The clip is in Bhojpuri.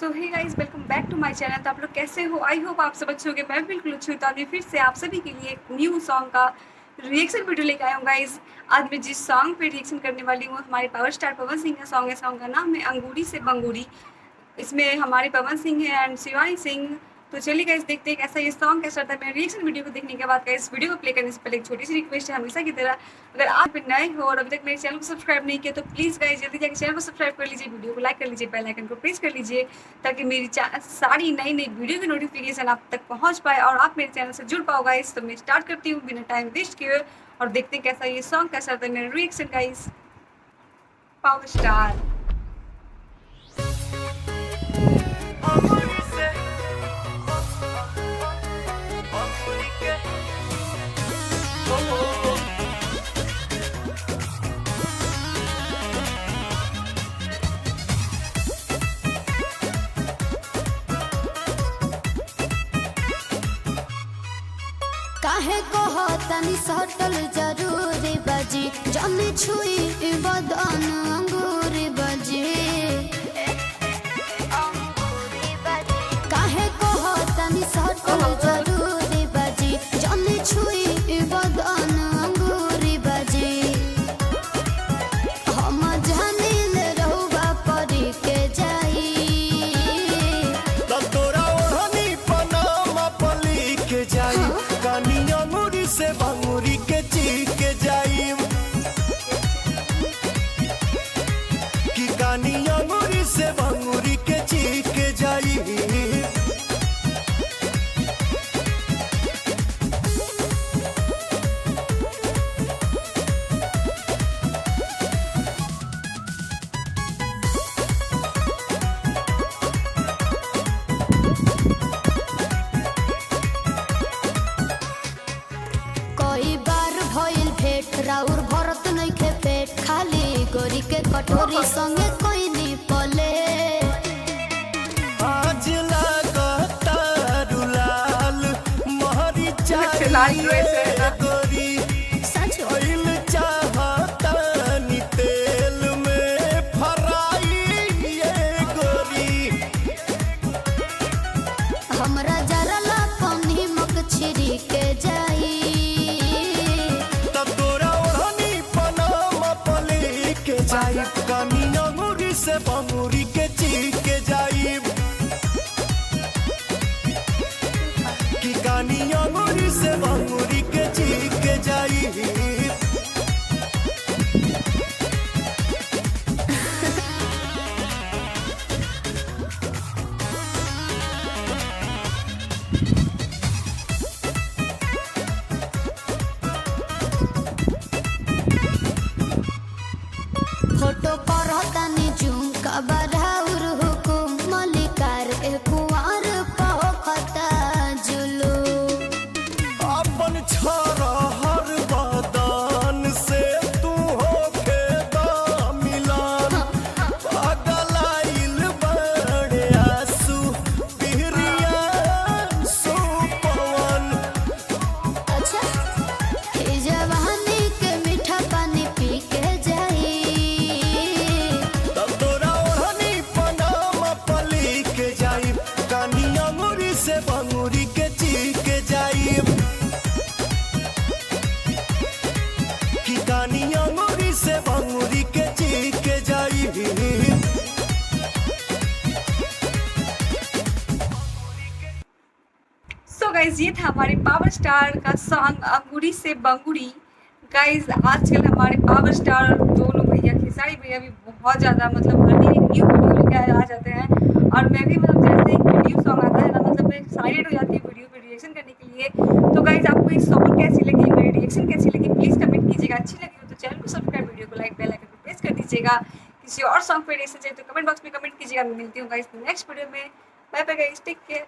So hey guys, welcome back to my channel. तो आप लोग कैसे हो? आई होप आप सब अच्छे होंगे। मैं बिल्कुल अच्छी हूँ। तो अभी फिर से आप सभी के लिए एक न्यू सॉन्ग का रिएक्शन वीडियो लेकर आया हूँ गाइस। आज मैं जिस सॉन्ग पे रिएक्शन करने वाली हूँ हमारे पावर स्टार पवन सिंह का सॉन्ग है। सॉन्ग का नाम है अंगूरी से बंगूरी। इसमें हमारे पवन सिंह है एंड शिवानी सिंह। तो चलिए गाइस देखते हैं कैसा ये सॉन्ग कैसा रहता है। मेरे रिएक्शन वीडियो को देखने के बाद गाइस वीडियो को प्ले करने से पहले एक छोटी सी रिक्वेस्ट है, हमेशा की तरह अगर आप नए हो और अभी तक मेरे चैनल को सब्सक्राइब नहीं किया तो प्लीज़ गाइस जल्दी जाकर चैनल को सब्सक्राइब कर लीजिए, वीडियो को लाइक कर लीजिए, बेल आइकन को प्रेस कर लीजिए ताकि मेरी सारी नई नई वीडियो की नोटिफिकेशन आप तक पहुँच पाए और आप मेरे चैनल से जुड़ पाओ गाइस। तो मैं स्टार्ट करती हूँ बिना टाइम वेस्ट किए और देखते हैं कैसा ये सॉन्ग कैसा रहता है। मेरा रिएक्शन गाइस पावर स्टार। काहे कहो तनी सटल जरूरी बजी जमी छुई बदन अंगूरी बजी। काहे कहो तनी सटल जरूरी बजी जमी छुई बदन अंगूरी बजी। हम जानिल रहुबा परी के जाई तो तोरा ओढ़नी पनामा पली के जाई कानी अंगूरी से बंगूरी के ची के जाई कि कानी अंगूरी से बंगूरी के ची के जाई। कई बार भइल भेट राउर भरत नइखे पेट खाली गोरी के कटोरी संगे कोई नी पले। आज लागता रुलाल महरी चाहिए गोरी सच ऑयल चाहता नी तेल में फराई ये गोरी। हमरा जरा ला पानी मक छिरी के जाई तब तोरा ओढ़नी पनामा पली के जाई कानी अंगूरी से बंगूरी के ची के जाई कि कानी अंगूरी से बंगूरी के ची के जाई। फोटो पर तनी जूम का बराउर हुकुम मलिकार ए कुंवर पखता जुलू। अपन छोरा हर बदन से तू होके दा मिलान पागलाइल बड़े आंसू पिहरिया सुपवन। अच्छा ई जवानी के मीठा पानी पी के जाई तब तोरा ओढ़नी पनामा पली के जाई कानी अंगूरी से बंगूरी के ची के जाई कि कानी अंगूरी से बंगूरी के ची के जाई। सो गाइज ये था हमारे पावर स्टार का सॉन्ग अंगूरी से बंगूरी। गाइज आजकल हमारे पावर स्टार दोनों भैया खेसारी भैया भी बहुत ज़्यादा मतलब हर दिन एक न्यू वीडियो लेके आ जाते हैं और मैं भी मतलब जैसे ही न्यू सॉन्ग आता है ना मतलब मैं एक्साइटेड हो जाती हूँ वीडियो पे रिएक्शन करने के लिए। तो गाइज आपको ये सॉन्ग कैसी लगी, मेरी रिएक्शन कैसी लगी, प्लीज़ कमेंट कीजिएगा। अच्छी लगी हो तो चैनल को सब्सक्राइब, वीडियो को लाइक, बेल आइकन को प्रेस कर दीजिएगा। किसी और सॉन्ग पे रिएक्शन चाहिए तो कमेंट बॉक्स में कमेंट कीजिएगा। मैं मिलती हूँ गाइज नेक्स्ट वीडियो में। Bye bye guys, take care.